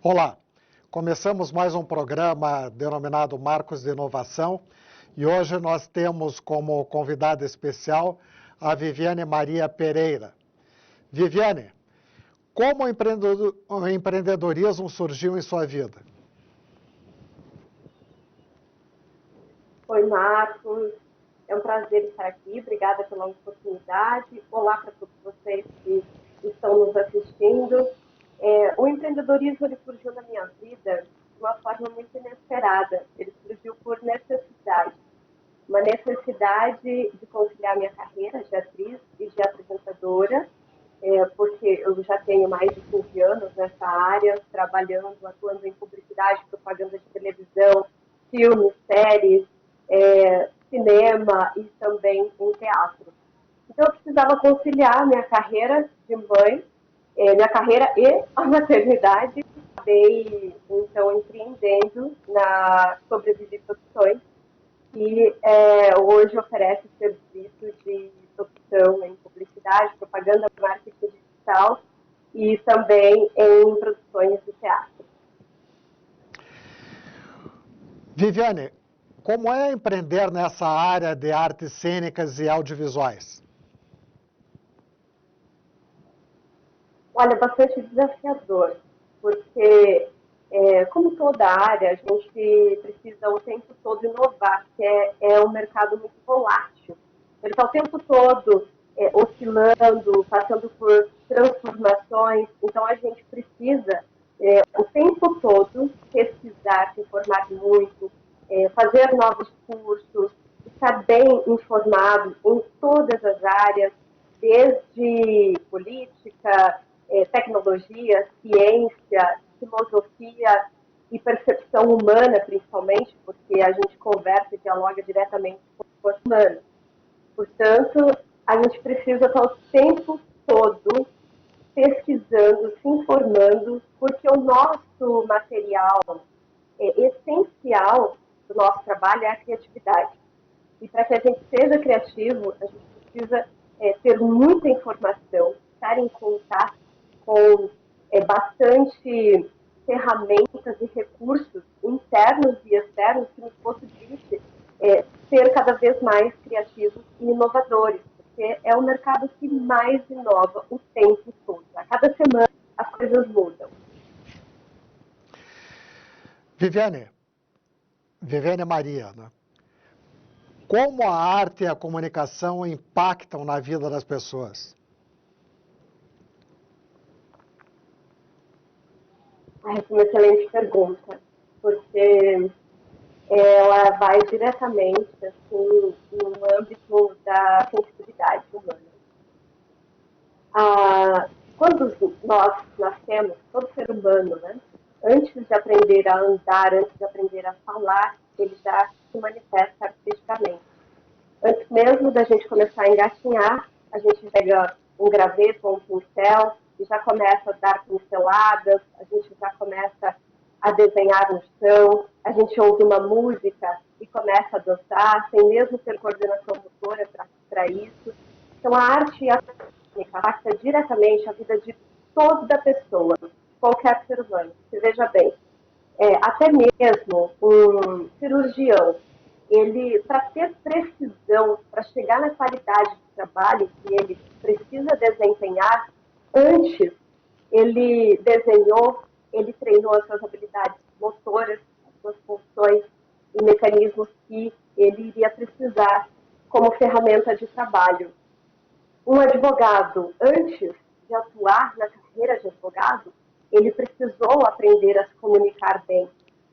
Olá, começamos mais um programa denominado Marcos de Inovação e hoje nós temos como convidada especial a Viviane Maria Pereira. Viviane, como o empreendedorismo surgiu em sua vida? Oi, Marcos. É um prazer estar aqui. Obrigada pela oportunidade. Olá para todos vocês que estão nos assistindo. O empreendedorismo ele surgiu na minha vida de uma forma muito inesperada. Ele surgiu por necessidade. Uma necessidade de conciliar minha carreira de atriz e de apresentadora, porque eu já tenho mais de 15 anos nessa área, trabalhando, atuando em publicidade, propaganda de televisão, filmes, séries, cinema e também em teatro. Então, eu precisava conciliar minha carreira de mãe, minha carreira e a maternidade. Acabei, então, empreendendo na Sobreviver Profissões, que hoje oferece serviços de opção em publicidade, propaganda, marketing digital e também em produções de teatro. Viviane, como é empreender nessa área de artes cênicas e audiovisuais? Olha, bastante desafiador, porque, como toda área, a gente precisa o tempo todo inovar, que é um mercado muito volátil. Ele está o tempo todo oscilando, passando por transformações, então a gente precisa o tempo todo pesquisar, se informar muito, fazer novos cursos, estar bem informado em todas as áreas, desde política, tecnologia, ciência, filosofia e percepção humana, principalmente, porque a gente conversa e dialoga diretamente com o corpo humano. Portanto, a gente precisa estar o tempo todo pesquisando, se informando, porque o nosso material essencial do nosso trabalho é a criatividade. E para que a gente seja criativo, a gente precisa ter muita informação, estar em contato com bastante ferramentas e recursos internos e externos que nos possibilitem ser cada vez mais criativos e inovadores, porque é o mercado que mais inova o tempo todo. A cada semana as coisas mudam. Viviane Maria, né? Como a arte e a comunicação impactam na vida das pessoas? Essa é uma excelente pergunta, porque ela vai diretamente assim, no âmbito da sensibilidade humana. Quando nós nascemos, todo ser humano, né, antes de aprender a andar, antes de aprender a falar, ele já se manifesta artisticamente. Antes mesmo da gente começar a engatinhar, a gente pega um graveto ou um pincel e já começa a dar pinceladas, a gente já começa a desenhar no chão, a gente ouve uma música e começa a dançar, sem mesmo ter coordenação motora para isso. Então, a arte e a técnica impacta diretamente a vida de toda pessoa, qualquer ser humano. Se veja bem, até mesmo um cirurgião, ele, para ter precisão, para chegar na qualidade de trabalho que ele precisa desempenhar, antes ele desenhou, ele treinou as suas habilidades motoras, as suas funções e mecanismos que ele iria precisar como ferramenta de trabalho. Um advogado, antes de atuar na carreira de advogado, ele precisou aprender a se comunicar bem.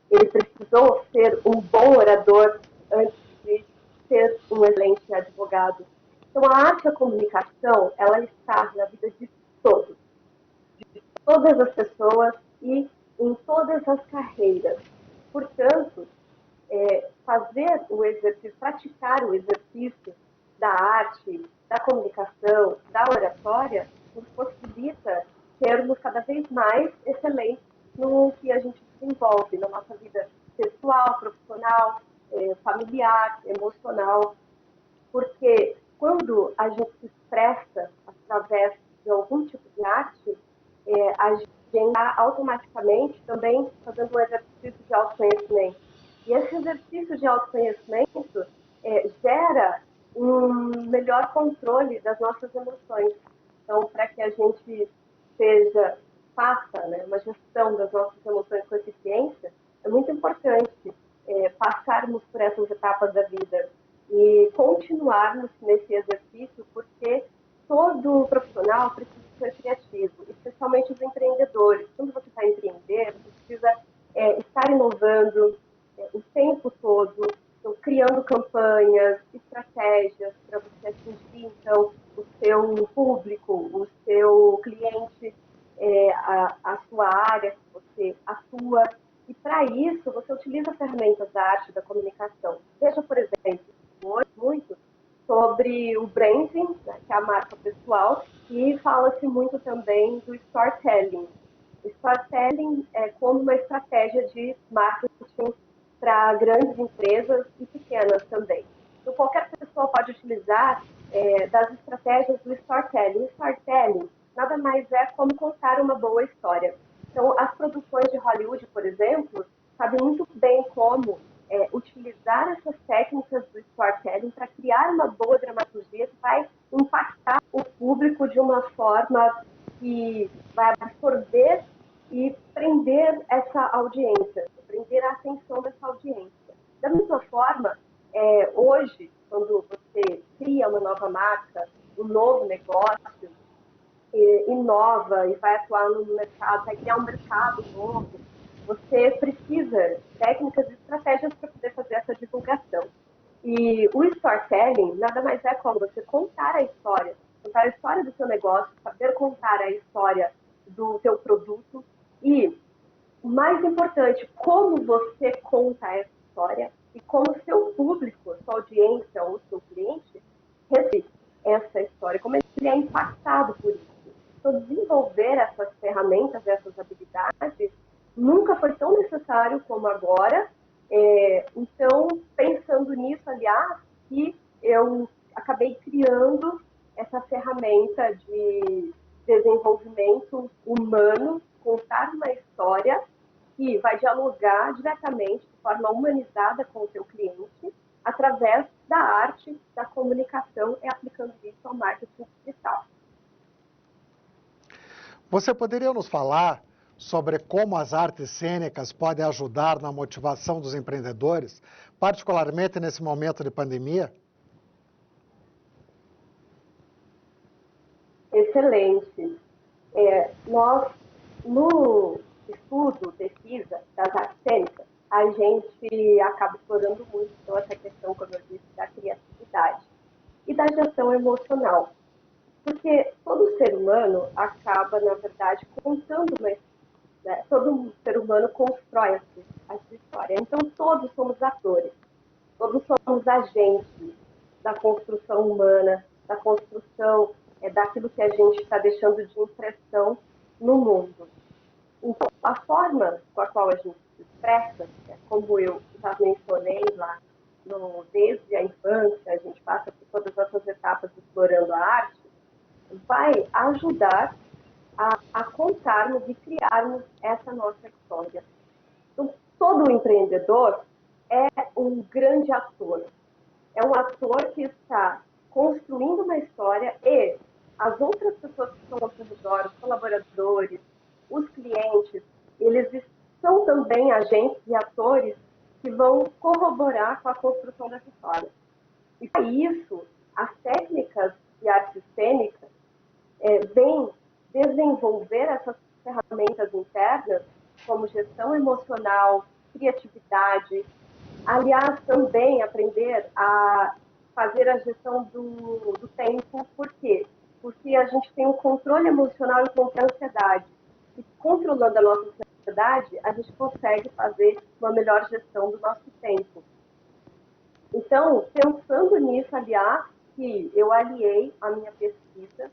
Ele precisou ser um bom orador antes de ser um excelente advogado. Então, a arte e a comunicação, ela está na vida de todos, de todas as pessoas e em todas as carreiras. Portanto, fazer o exercício, praticar o exercício da arte, da comunicação, da oratória, nos possibilita sermos cada vez mais excelentes no que a gente desenvolve na nossa vida pessoal, profissional, familiar, emocional. Porque quando a gente se expressa através de algum tipo de arte, a gente dá automaticamente também fazendo um exercício de autoconhecimento. E esse exercício de autoconhecimento gera um melhor controle das nossas emoções. Então, para que a gente faça, né, uma gestão das nossas emoções com eficiência, é muito importante passarmos por essas etapas da vida e continuarmos nesse exercício, porque todo profissional precisa ser criativo, especialmente os empreendedores. Quando você está empreendendo, você precisa estar inovando o tempo todo, então, criando campanhas, estratégias para você atingir, então, o seu público, o seu cliente, a sua área que você atua. E, para isso, você utiliza ferramentas da arte da comunicação. Veja, por exemplo, hoje muito sobre o branding, né, que é a marca pessoal, e fala-se muito também do storytelling. Storytelling é como uma estratégia de marketing para grandes empresas e pequenas também. Então, qualquer pessoa pode utilizar das estratégias do storytelling. Storytelling nada mais é como contar uma boa história. Então, as produções de Hollywood, por exemplo, sabem muito bem como utilizar essas técnicas do storytelling para criar uma boa dramaturgia que vai impactar o público de uma forma que vai absorver e prender essa audiência, prender a atenção dessa audiência. Da mesma forma, hoje, quando você cria uma nova marca, um novo negócio, inova e vai atuar no mercado, vai criar um mercado novo, você precisa de técnicas e estratégias para poder fazer essa divulgação. E o storytelling nada mais é como você contar a história do seu negócio, saber contar a história do seu produto e, o mais importante, como você conta essa história e como o seu público, sua audiência ou seu cliente recebe essa história, como ele é impactado por isso. Então, desenvolver essas ferramentas, essas habilidades, nunca foi tão necessário como agora. Então, pensando nisso, aliás, que eu acabei criando essa ferramenta de desenvolvimento humano, contar uma história que vai dialogar diretamente, de forma humanizada com o seu cliente, através da arte, da comunicação e aplicando isso ao marketing digital. Você poderia nos falar sobre como as artes cênicas podem ajudar na motivação dos empreendedores, particularmente nesse momento de pandemia? Excelente. Nós, no estudo, pesquisa das artes cênicas, a gente acaba explorando muito então, essa questão, como eu disse, da criatividade e da gestão emocional. Porque todo ser humano acaba, na verdade, contando uma história. Né? Todo ser humano constrói a sua história. Então, todos somos atores. Todos somos agentes da construção humana, da construção daquilo que a gente está deixando de impressão no mundo. Então, a forma com a qual a gente se expressa, como eu já mencionei lá, desde a infância, a gente passa por todas essas etapas explorando a arte, vai ajudar a contarmos e criarmos essa nossa história. Então, todo empreendedor é um grande ator. É um ator que está construindo uma história e as outras pessoas que estão ao seu redor, os colaboradores, os clientes, eles são também agentes e atores que vão corroborar com a construção dessa história. E para isso, as técnicas de artes cênicas vêm desenvolver essas ferramentas internas, como gestão emocional, criatividade. Aliás, também aprender a fazer a gestão do tempo. Por quê? Porque a gente tem um controle emocional e contra a ansiedade. E controlando a nossa ansiedade, a gente consegue fazer uma melhor gestão do nosso tempo. Então, pensando nisso, aliás, que eu aliei a minha pesquisa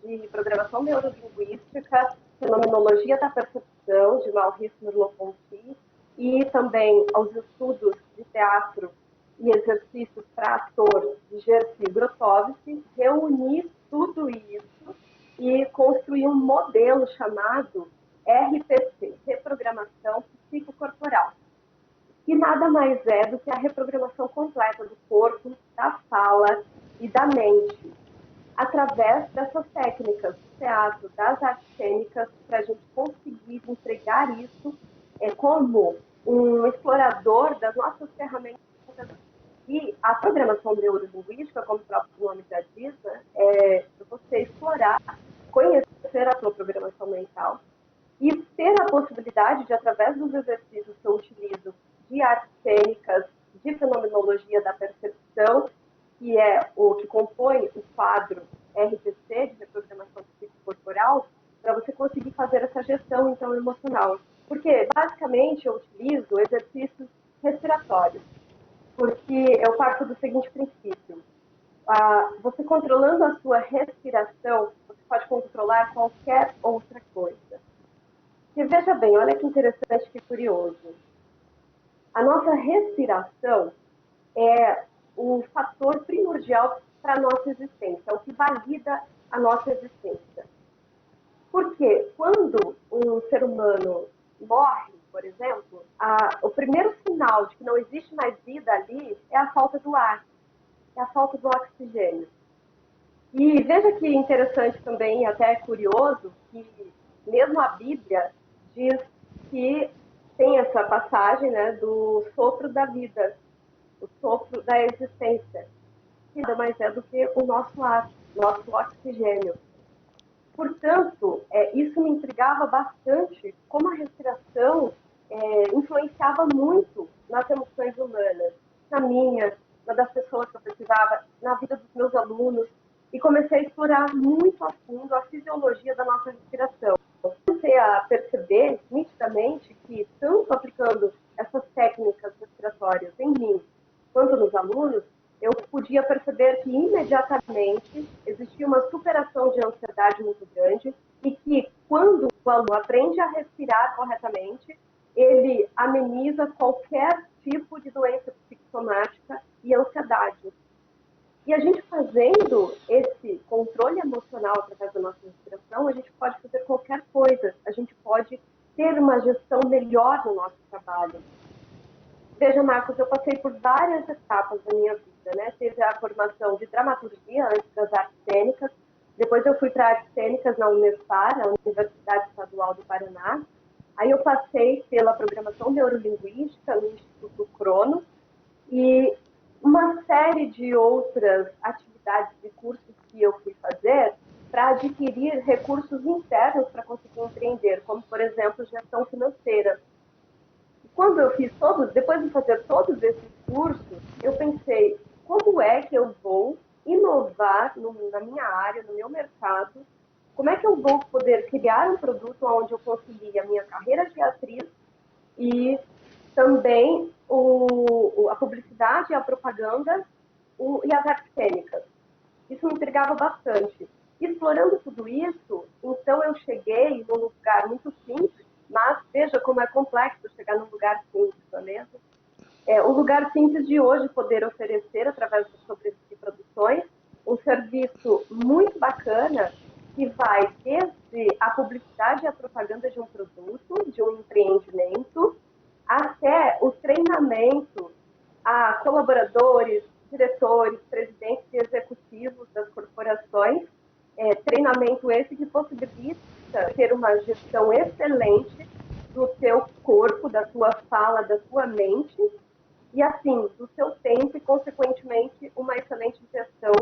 de programação neurolinguística, fenomenologia da percepção, de Maurice Merleau-Ponty, e também aos estudos de teatro e exercícios para ator de Jerzy Grotowski, reuni tudo isso e construí um modelo chamado RPC, Reprogramação Psicocorporal, que nada mais é do que a reprogramação completa do corpo, da fala e da mente, através dessas técnicas do teatro, das artes cênicas, para a gente conseguir entregar isso como um explorador das nossas ferramentas. E a programação neurolinguística, como o próprio nome já diz, né, é você explorar, conhecer a sua programação mental e ter a possibilidade de, através dos exercícios que eu utilizo de artes cênicas, de fenomenologia da percepção, que é o que compõe o quadro RPC, de reprogramação psicocorporal, para você conseguir fazer essa gestão, então, emocional. Porque, basicamente, eu utilizo exercícios respiratórios, porque eu parto do seguinte princípio. Você controlando a sua respiração, você pode controlar qualquer outra coisa. E veja bem, olha que interessante, que curioso. A nossa respiração é o fator primordial para a nossa existência, é o que valida a nossa existência. Porque quando um ser humano morre, por exemplo, o primeiro sinal de que não existe mais vida ali é a falta do ar, é a falta do oxigênio. E veja que interessante também, até curioso, que mesmo a Bíblia diz que tem essa passagem, né, do sopro da vida, o sopro da existência, que nada mais é do que o nosso ar, nosso oxigênio. Portanto, isso me intrigava bastante, como a respiração influenciava muito nas emoções humanas, na minha, na das pessoas que eu precisava, na vida dos meus alunos, e comecei a explorar muito a fundo a fisiologia da nossa respiração. Comecei a perceber nitidamente que, tanto aplicando essas técnicas respiratórias em mim, quanto nos alunos, eu podia perceber que imediatamente existia uma superação de ansiedade muito grande e que, quando o aluno aprende a respirar corretamente, ele ameniza qualquer tipo de doença psicossomática e ansiedade. E a gente fazendo esse controle emocional através da nossa respiração, a gente pode fazer qualquer coisa, a gente pode ter uma gestão melhor no nosso trabalho. Veja, Marcos, eu passei por várias etapas da minha vida, né? Teve a formação de dramaturgia antes das artes cênicas, depois eu fui para artes cênicas na Unespar, a Universidade Estadual do Paraná. Aí eu passei pela programação neurolinguística no Instituto Cronos e uma série de outras atividades e cursos que eu fui fazer para adquirir recursos internos para conseguir empreender, como, por exemplo, gestão financeira. Quando eu fiz depois de fazer todos esses cursos, eu pensei, como é que eu vou inovar na minha área, no meu mercado? Como é que eu vou poder criar um produto onde eu concilie a minha carreira de atriz e também a publicidade, a propaganda e as artes cênicas? Isso me intrigava bastante. Explorando tudo isso, então eu cheguei num lugar muito simples, mas veja como é complexo chegar num lugar simples, não é mesmo? Um lugar simples de hoje poder oferecer, através de produções, um serviço muito bacana que vai desde a publicidade e a propaganda de um produto, de um empreendimento, até o treinamento a colaboradores, diretores, presidentes e executivos das corporações, treinamento esse que possibilita ter uma gestão excelente do seu corpo, da sua fala, da sua mente, e assim, do seu tempo e, consequentemente, uma excelente gestão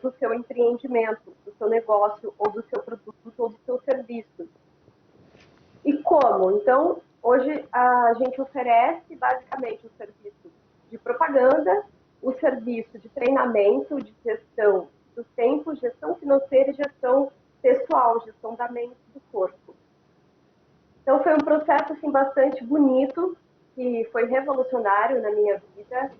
do seu empreendimento, do seu negócio, ou do seu produto, ou do seu serviço. E como? Então, hoje a gente oferece basicamente o serviço de propaganda, o serviço de treinamento, de gestão do tempo, gestão financeira e gestão pessoal, gestão da mente e do corpo. Então, foi um processo assim, bastante bonito, que foi revolucionário na minha vida.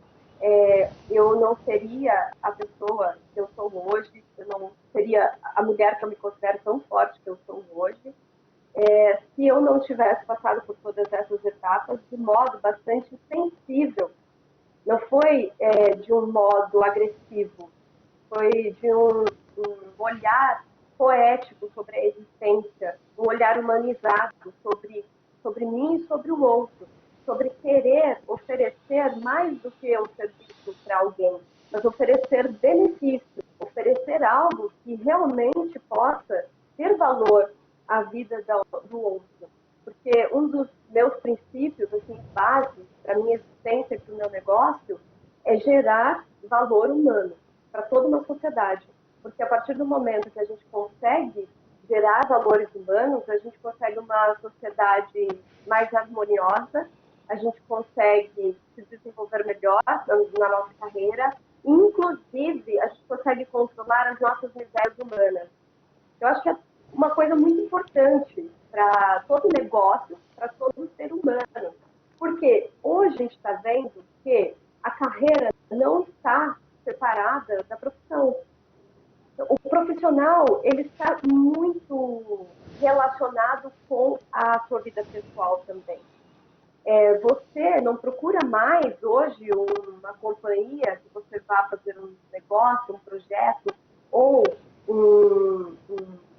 Eu não seria a pessoa que eu sou hoje, eu não seria a mulher que eu me considero tão forte que eu sou hoje, se eu não tivesse passado por todas essas etapas de modo bastante sensível. Não foi de um modo agressivo, foi de um olhar poético sobre a existência, um olhar humanizado sobre mim e sobre o outro, sobre querer oferecer mais do que um serviço para alguém, mas oferecer benefício, oferecer algo que realmente possa ter valor à vida do outro. Porque um dos meus princípios, assim, base para a minha existência e para o meu negócio é gerar valor humano para toda uma sociedade. Porque a partir do momento que a gente consegue gerar valores humanos, a gente consegue uma sociedade mais harmoniosa, a gente consegue se desenvolver melhor na nossa carreira, inclusive a gente consegue controlar as nossas misérias humanas. Eu acho que é uma coisa muito importante para todo negócio, para todo ser humano. Porque hoje a gente está vendo que a carreira não está separada da profissão. O profissional, ele está muito relacionado com a sua vida pessoal também. Você não procura mais hoje uma companhia que você vá fazer um negócio, um projeto, ou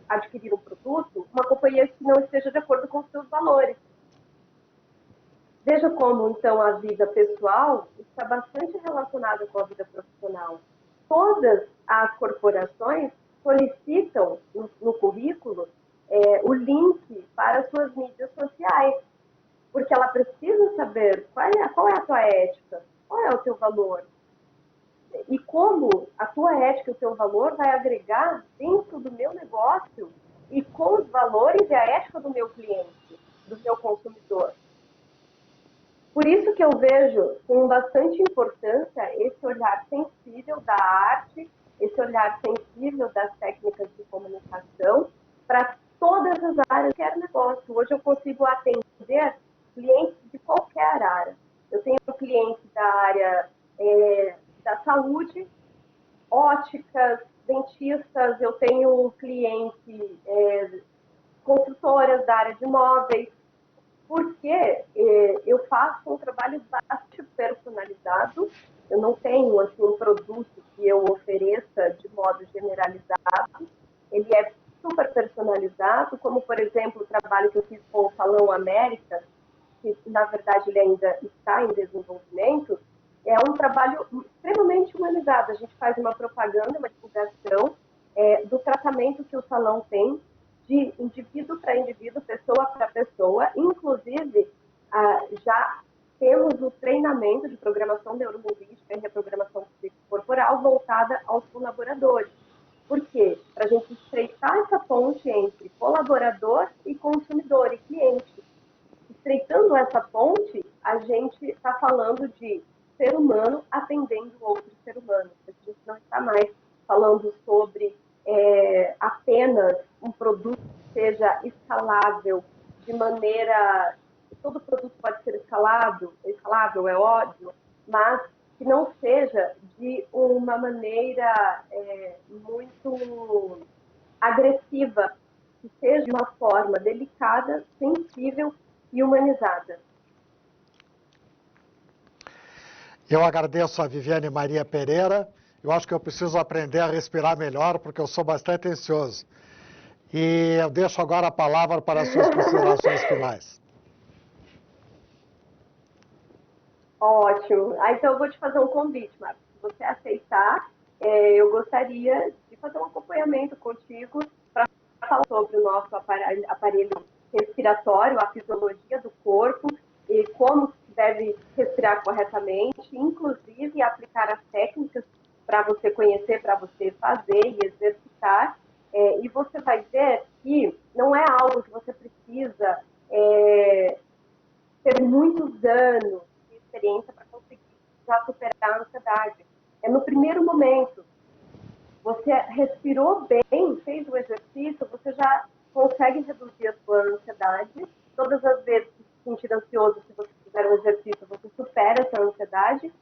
adquirir um produto, uma companhia que não esteja de acordo com os seus valores. Veja como, então, a vida pessoal está bastante relacionada com a vida profissional. Todas as corporações solicitam no currículo o link para as suas mídias sociais, porque ela precisa saber qual é a tua ética, qual é o teu valor, e como a tua ética e o teu valor vai agregar dentro do meu negócio e com os valores e a ética do meu cliente, do meu consumidor. Por isso que eu vejo com bastante importância esse olhar sensível da arte, esse olhar sensível das técnicas de comunicação para todas as áreas que é negócio. Hoje eu consigo atender clientes de qualquer área. Eu tenho clientes da área da saúde, óticas, dentistas, eu tenho clientes construtoras da área de imóveis, porque eu faço um trabalho bastante personalizado. Eu não tenho assim, um produto que eu ofereça de modo generalizado. Ele é super personalizado, como, por exemplo, o trabalho que eu fiz com o Salão América, que, na verdade, ele ainda está em desenvolvimento, é um trabalho extremamente humanizado. A gente faz uma propaganda, uma divulgação do tratamento que o salão tem, de indivíduo para indivíduo, pessoa para pessoa. Inclusive, já temos o treinamento de programação neurolinguística e reprogramação corporal voltada aos colaboradores. Por quê? Para a gente estreitar essa ponte entre colaborador e consumidor e cliente. Estreitando essa ponte, a gente está falando de ser humano atendendo outro ser humano. A gente não está mais falando sobre apenas um produto que seja escalável de maneira... Todo produto pode ser escalável, é óbvio, mas que não seja de uma maneira muito agressiva, que seja de uma forma delicada, sensível e humanizada. Eu agradeço a Viviane Maria Pereira. Eu acho que eu preciso aprender a respirar melhor, porque eu sou bastante ansioso. E eu deixo agora a palavra para as suas considerações finais. Ótimo. Então eu vou te fazer um convite, Marcos. Se você aceitar, eu gostaria de fazer um acompanhamento contigo para falar sobre o nosso aparelho respiratório, a fisiologia do corpo e como se deve respirar corretamente, inclusive aplicar as técnicas para você conhecer, para você fazer e exercitar. E você vai ver que não é algo que você precisa ter muitos anos de experiência para conseguir já superar a ansiedade. É no primeiro momento. Você respirou bem, fez o exercício, você já consegue reduzir a sua ansiedade. Todas as vezes que se sentir ansioso, se você fizer um exercício, você supera essa ansiedade.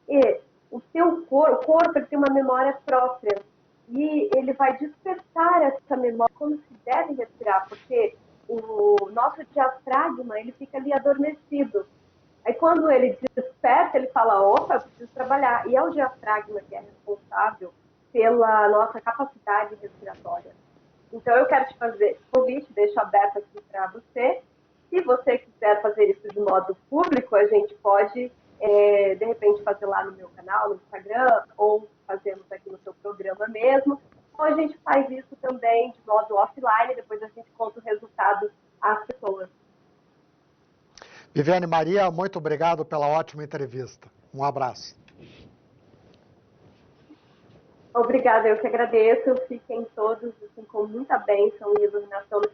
E o seu corpo ele tem uma memória própria. E ele vai despertar essa memória como se deve respirar, porque o nosso diafragma ele fica ali adormecido. Aí quando ele desperta, ele fala, opa, eu preciso trabalhar. E é o diafragma que é responsável pela nossa capacidade respiratória. Então, eu quero te fazer esse convite, deixo aberto aqui para você. Se você quiser fazer isso de modo público, a gente pode, de repente, fazer lá no meu canal, no Instagram, ou fazemos aqui no seu programa mesmo. Ou a gente faz isso também de modo offline, depois a gente conta o resultado às pessoas. Viviane Maria, muito obrigado pela ótima entrevista. Um abraço. Obrigada, eu que agradeço. Fiquem todos assim, com muita bênção e iluminação no